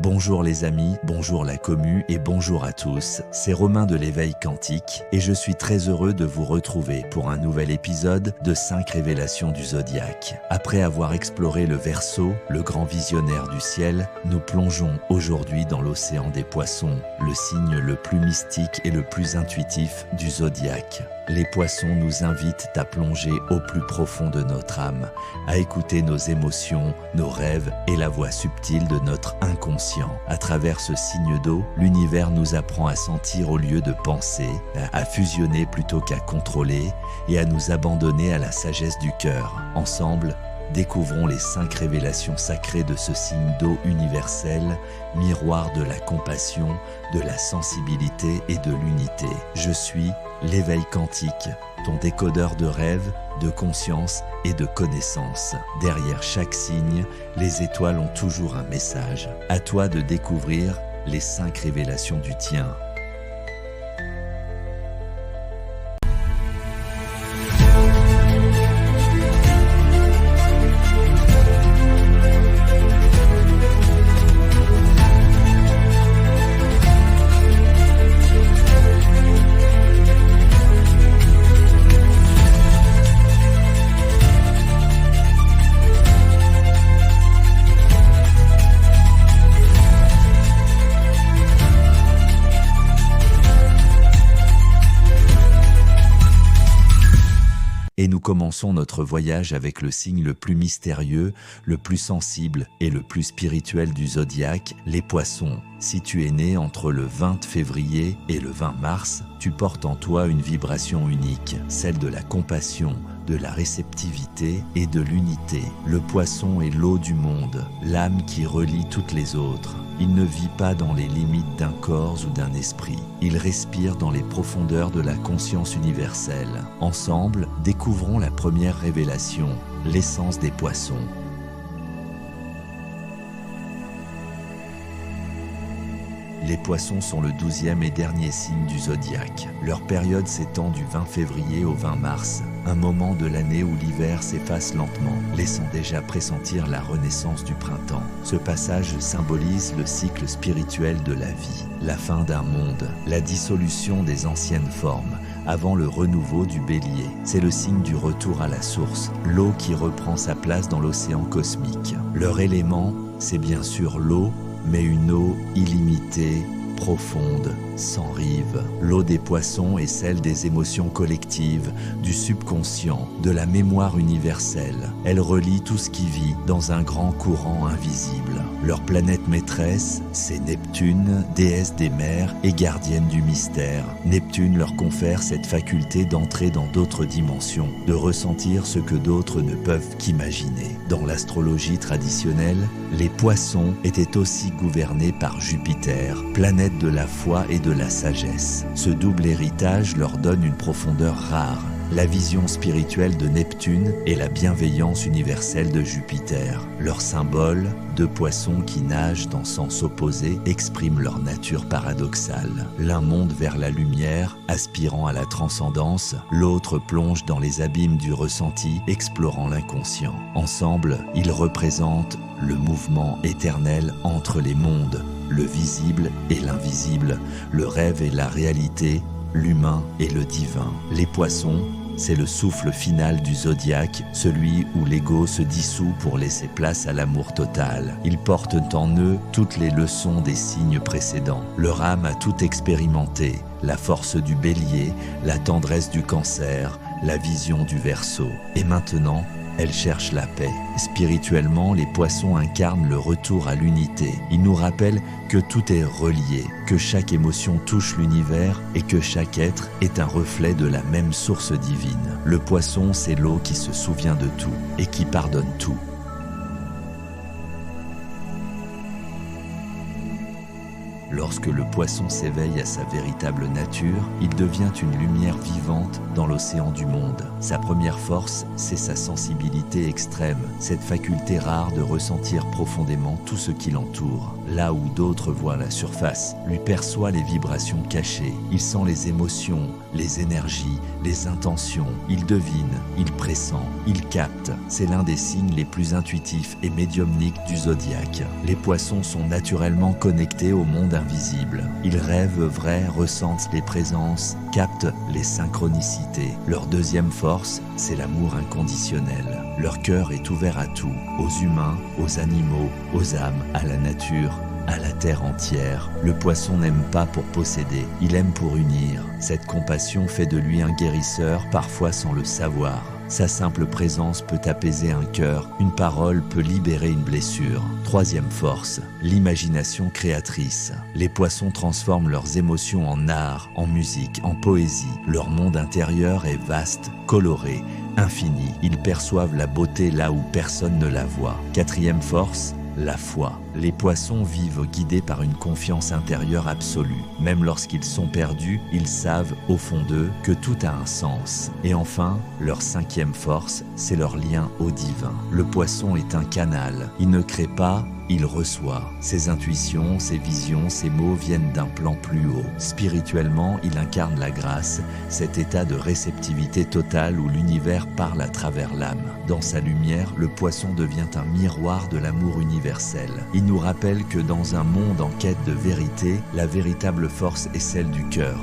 Bonjour les amis, bonjour la commu et bonjour à tous, c'est Romain de l'éveil quantique et je suis très heureux de vous retrouver pour un nouvel épisode de 5 révélations du zodiaque. Après avoir exploré le Verseau, le grand visionnaire du ciel, nous plongeons aujourd'hui dans l'océan des poissons, le signe le plus mystique et le plus intuitif du zodiaque. Les poissons nous invitent à plonger au plus profond de notre âme, à écouter nos émotions, nos rêves et la voix subtile de notre inconscient. À travers ce signe d'eau, l'univers nous apprend à sentir au lieu de penser, à fusionner plutôt qu'à contrôler et à nous abandonner à la sagesse du cœur. Ensemble, découvrons les 5 révélations sacrées de ce signe d'eau universel, miroir de la compassion, de la sensibilité et de l'unité. Je suis l'éveil quantique, ton décodeur de rêves, de conscience et de connaissance. Derrière chaque signe, les étoiles ont toujours un message. À toi de découvrir les 5 révélations du tien. Et nous commençons notre voyage avec le signe le plus mystérieux, le plus sensible et le plus spirituel du zodiaque, les poissons. Si tu es né entre le 20 février et le 20 mars, tu portes en toi une vibration unique, celle de la compassion, de la réceptivité et de l'unité. Le poisson est l'eau du monde, l'âme qui relie toutes les autres. Il ne vit pas dans les limites d'un corps ou d'un esprit. Il respire dans les profondeurs de la conscience universelle. Ensemble, découvrons la première révélation, l'essence des poissons. Les poissons sont le 12e et dernier signe du zodiaque. Leur période s'étend du 20 février au 20 mars, un moment de l'année où l'hiver s'efface lentement, laissant déjà pressentir la renaissance du printemps. Ce passage symbolise le cycle spirituel de la vie, la fin d'un monde, la dissolution des anciennes formes, avant le renouveau du bélier. C'est le signe du retour à la source, l'eau qui reprend sa place dans l'océan cosmique. Leur élément, c'est bien sûr l'eau, mais une eau illimitée, profonde, sans rive. L'eau des poissons est celle des émotions collectives, du subconscient, de la mémoire universelle. Elle relie tout ce qui vit dans un grand courant invisible. Leur planète maîtresse, c'est Neptune, déesse des mers et gardienne du mystère. Neptune leur confère cette faculté d'entrer dans d'autres dimensions, de ressentir ce que d'autres ne peuvent qu'imaginer. Dans l'astrologie traditionnelle, les poissons étaient aussi gouvernés par Jupiter, planète de la foi et de la sagesse. Ce double héritage leur donne une profondeur rare, la vision spirituelle de Neptune et la bienveillance universelle de Jupiter. Leur symbole, 2 poissons qui nagent dans sens opposés, expriment leur nature paradoxale. L'un monte vers la lumière, aspirant à la transcendance, l'autre plonge dans les abîmes du ressenti, explorant l'inconscient. Ensemble, ils représentent le mouvement éternel entre les mondes, le visible et l'invisible, le rêve et la réalité, l'humain et le divin. Les poissons, c'est le souffle final du zodiaque, celui où l'ego se dissout pour laisser place à l'amour total. Ils portent en eux toutes les leçons des signes précédents. Leur âme a tout expérimenté, la force du bélier, la tendresse du cancer, la vision du Verseau. Et maintenant, elle cherche la paix. Spirituellement, les poissons incarnent le retour à l'unité. Ils nous rappellent que tout est relié, que chaque émotion touche l'univers et que chaque être est un reflet de la même source divine. Le poisson, c'est l'eau qui se souvient de tout et qui pardonne tout. Lorsque le poisson s'éveille à sa véritable nature, il devient une lumière vivante dans l'océan du monde. Sa première force, c'est sa sensibilité extrême, cette faculté rare de ressentir profondément tout ce qui l'entoure. là où d'autres voient la surface. Lui perçoit les vibrations cachées. Il sent les émotions, les énergies, les intentions. Il devine, il pressent, il capte. C'est l'un des signes les plus intuitifs et médiumniques du zodiaque. Les poissons sont naturellement connectés au monde invisible. Ils rêvent vrai, ressentent les présences, captent les synchronicités. Leur deuxième force, c'est l'amour inconditionnel. Leur cœur est ouvert à tout, aux humains, aux animaux, aux âmes, à la nature, à la terre entière. Le poisson n'aime pas pour posséder, il aime pour unir. Cette compassion fait de lui un guérisseur, parfois sans le savoir. Sa simple présence peut apaiser un cœur, une parole peut libérer une blessure. Troisième force, l'imagination créatrice. Les poissons transforment leurs émotions en art, en musique, en poésie. Leur monde intérieur est vaste, coloré, infini. Ils perçoivent la beauté là où personne ne la voit. Quatrième force, la foi. Les poissons vivent guidés par une confiance intérieure absolue. Même lorsqu'ils sont perdus, ils savent, au fond d'eux, que tout a un sens. Et enfin, leur cinquième force, c'est leur lien au divin. Le poisson est un canal. Il ne crée pas, il reçoit. Ses intuitions, ses visions, ses mots viennent d'un plan plus haut. Spirituellement, il incarne la grâce, cet état de réceptivité totale où l'univers parle à travers l'âme. Dans sa lumière, le poisson devient un miroir de l'amour universel. Il nous rappelle que dans un monde en quête de vérité, la véritable force est celle du cœur.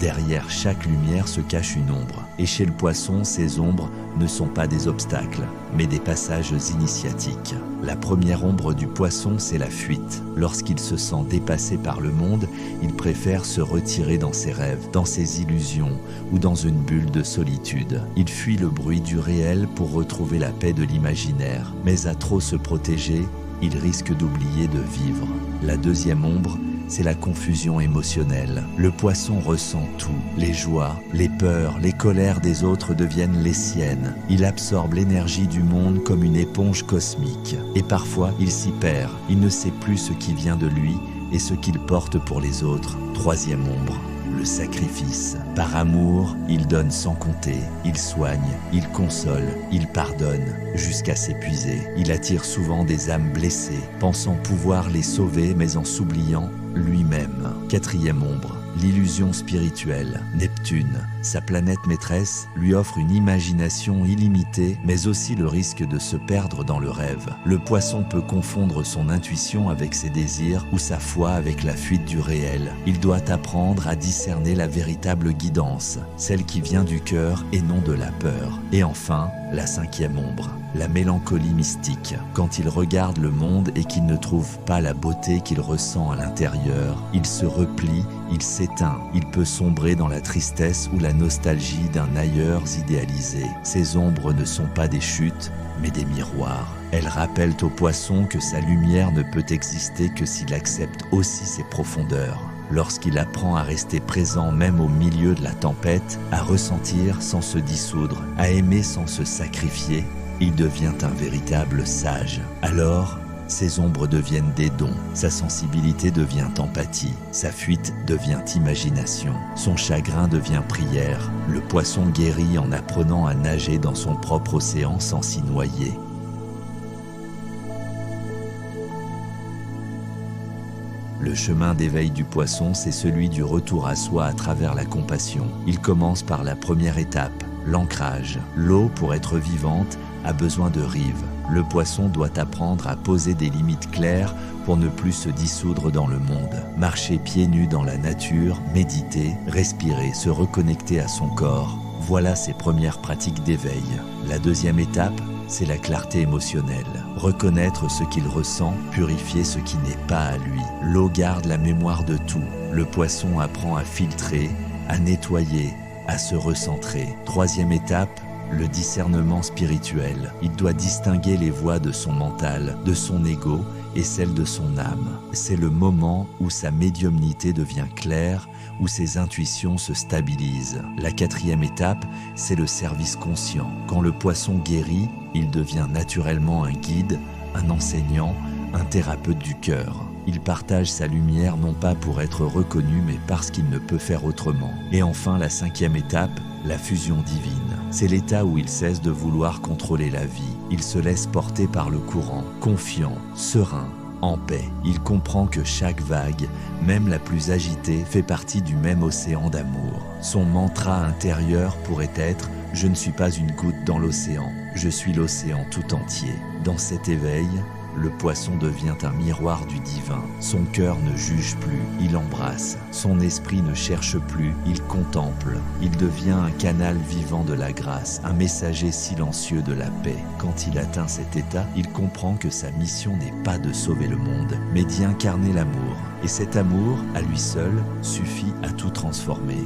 Derrière chaque lumière se cache une ombre. Et chez le poisson, ces ombres ne sont pas des obstacles, mais des passages initiatiques. La première ombre du poisson, c'est la fuite. Lorsqu'il se sent dépassé par le monde, il préfère se retirer dans ses rêves, dans ses illusions ou dans une bulle de solitude. Il fuit le bruit du réel pour retrouver la paix de l'imaginaire. Mais à trop se protéger, il risque d'oublier de vivre. La deuxième ombre, c'est la confusion émotionnelle. Le poisson ressent tout. Les joies, les peurs, les colères des autres deviennent les siennes. Il absorbe l'énergie du monde comme une éponge cosmique. Et parfois, il s'y perd. Il ne sait plus ce qui vient de lui et ce qu'il porte pour les autres. Troisième ombre, le sacrifice. Par amour, il donne sans compter. Il soigne, il console, il pardonne, jusqu'à s'épuiser. Il attire souvent des âmes blessées, pensant pouvoir les sauver, mais en s'oubliant lui-même. Quatrième ombre, l'illusion spirituelle. Neptune, sa planète maîtresse, lui offre une imagination illimitée, mais aussi le risque de se perdre dans le rêve. Le poisson peut confondre son intuition avec ses désirs ou sa foi avec la fuite du réel. Il doit apprendre à discerner la véritable guidance, celle qui vient du cœur et non de la peur. Et enfin, la cinquième ombre, la mélancolie mystique. Quand il regarde le monde et qu'il ne trouve pas la beauté qu'il ressent à l'intérieur, il se replie, il s'éteint. Il peut sombrer dans la tristesse ou la nostalgie d'un ailleurs idéalisé. Ces ombres ne sont pas des chutes, mais des miroirs. Elles rappellent au poisson que sa lumière ne peut exister que s'il accepte aussi ses profondeurs. Lorsqu'il apprend à rester présent même au milieu de la tempête, à ressentir sans se dissoudre, à aimer sans se sacrifier, il devient un véritable sage. Alors, ses ombres deviennent des dons, sa sensibilité devient empathie, sa fuite devient imagination, son chagrin devient prière. Le poisson guérit en apprenant à nager dans son propre océan sans s'y noyer. Le chemin d'éveil du poisson, c'est celui du retour à soi à travers la compassion. Il commence par la première étape, l'ancrage. L'eau, pour être vivante, a besoin de rives. Le poisson doit apprendre à poser des limites claires pour ne plus se dissoudre dans le monde. Marcher pieds nus dans la nature, méditer, respirer, se reconnecter à son corps. Voilà ses premières pratiques d'éveil. La deuxième étape, c'est la clarté émotionnelle. Reconnaître ce qu'il ressent, purifier ce qui n'est pas à lui. L'eau garde la mémoire de tout. Le poisson apprend à filtrer, à nettoyer, à se recentrer. Troisième étape, le discernement spirituel. Il doit distinguer les voix de son mental, de son ego et celles de son âme. C'est le moment où sa médiumnité devient claire, où ses intuitions se stabilisent. La quatrième étape, c'est le service conscient. Quand le poisson guérit, il devient naturellement un guide, un enseignant, un thérapeute du cœur. Il partage sa lumière non pas pour être reconnu, mais parce qu'il ne peut faire autrement. Et enfin, la cinquième étape, la fusion divine. C'est l'état où il cesse de vouloir contrôler la vie. Il se laisse porter par le courant, confiant, serein, en paix. Il comprend que chaque vague, même la plus agitée, fait partie du même océan d'amour. Son mantra intérieur pourrait être « Je ne suis pas une goutte dans l'océan, je suis l'océan tout entier ». Dans cet éveil, le poisson devient un miroir du divin. Son cœur ne juge plus, il embrasse. Son esprit ne cherche plus, il contemple. Il devient un canal vivant de la grâce, un messager silencieux de la paix. Quand il atteint cet état, il comprend que sa mission n'est pas de sauver le monde, mais d'y incarner l'amour. Et cet amour, à lui seul, suffit à tout transformer.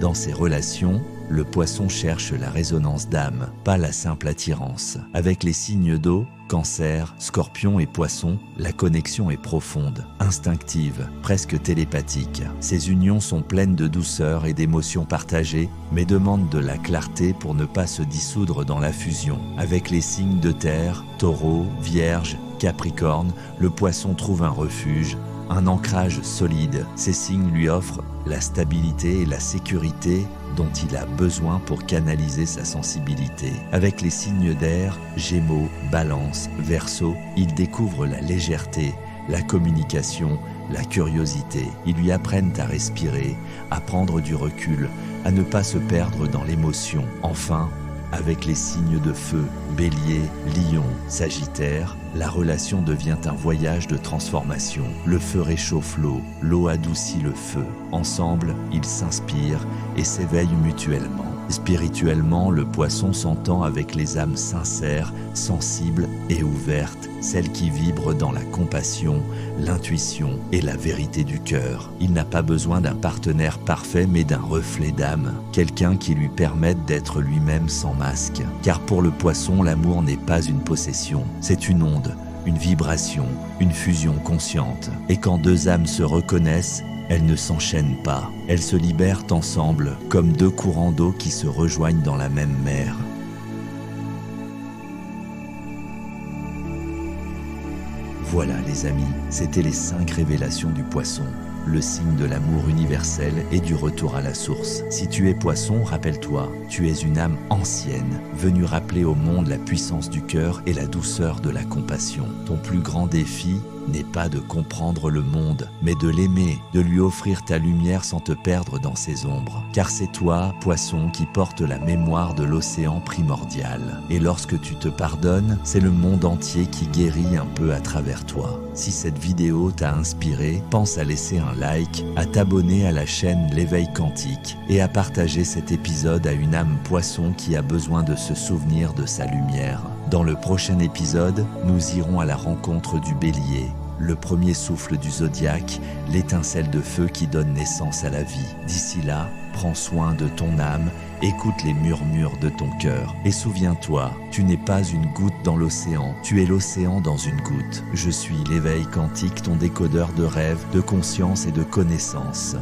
Dans ses relations, le poisson cherche la résonance d'âme, pas la simple attirance. Avec les signes d'eau, Cancer, Scorpion et Poisson, la connexion est profonde, instinctive, presque télépathique. Ces unions sont pleines de douceur et d'émotions partagées, mais demandent de la clarté pour ne pas se dissoudre dans la fusion. Avec les signes de terre, Taureau, Vierge, Capricorne, le Poisson trouve un refuge, un ancrage solide. Ces signes lui offrent la stabilité et la sécurité dont il a besoin pour canaliser sa sensibilité. Avec les signes d'air, Gémeaux, Balance, Verseau, il découvre la légèreté, la communication, la curiosité. Ils lui apprennent à respirer, à prendre du recul, à ne pas se perdre dans l'émotion. Enfin, avec les signes de feu, Bélier, Lion, Sagittaire, la relation devient un voyage de transformation. Le feu réchauffe l'eau, l'eau adoucit le feu. Ensemble, ils s'inspirent et s'éveillent mutuellement. Spirituellement, le poisson s'entend avec les âmes sincères, sensibles et ouvertes, celles qui vibrent dans la compassion, l'intuition et la vérité du cœur. Il n'a pas besoin d'un partenaire parfait, mais d'un reflet d'âme, quelqu'un qui lui permette d'être lui-même sans masque. Car pour le poisson, l'amour n'est pas une possession, c'est une onde, une vibration, une fusion consciente. Et quand deux âmes se reconnaissent, elles ne s'enchaînent pas, elles se libèrent ensemble, comme deux courants d'eau qui se rejoignent dans la même mer. Voilà les amis, c'était les 5 révélations du poisson, le signe de l'amour universel et du retour à la source. Si tu es poisson, rappelle-toi, tu es une âme ancienne, venue rappeler au monde la puissance du cœur et la douceur de la compassion. Ton plus grand défi n'est pas de comprendre le monde, mais de l'aimer, de lui offrir ta lumière sans te perdre dans ses ombres. Car c'est toi, poisson, qui porte la mémoire de l'océan primordial. Et lorsque tu te pardonnes, c'est le monde entier qui guérit un peu à travers toi. Si cette vidéo t'a inspiré, pense à laisser un like, à t'abonner à la chaîne L'éveil quantique et à partager cet épisode à une âme poisson qui a besoin de se souvenir de sa lumière. Dans le prochain épisode, nous irons à la rencontre du Bélier, le premier souffle du zodiaque, l'étincelle de feu qui donne naissance à la vie. D'ici là, prends soin de ton âme, écoute les murmures de ton cœur. Et souviens-toi, tu n'es pas une goutte dans l'océan, tu es l'océan dans une goutte. Je suis l'éveil quantique, ton décodeur de rêves, de conscience et de connaissances.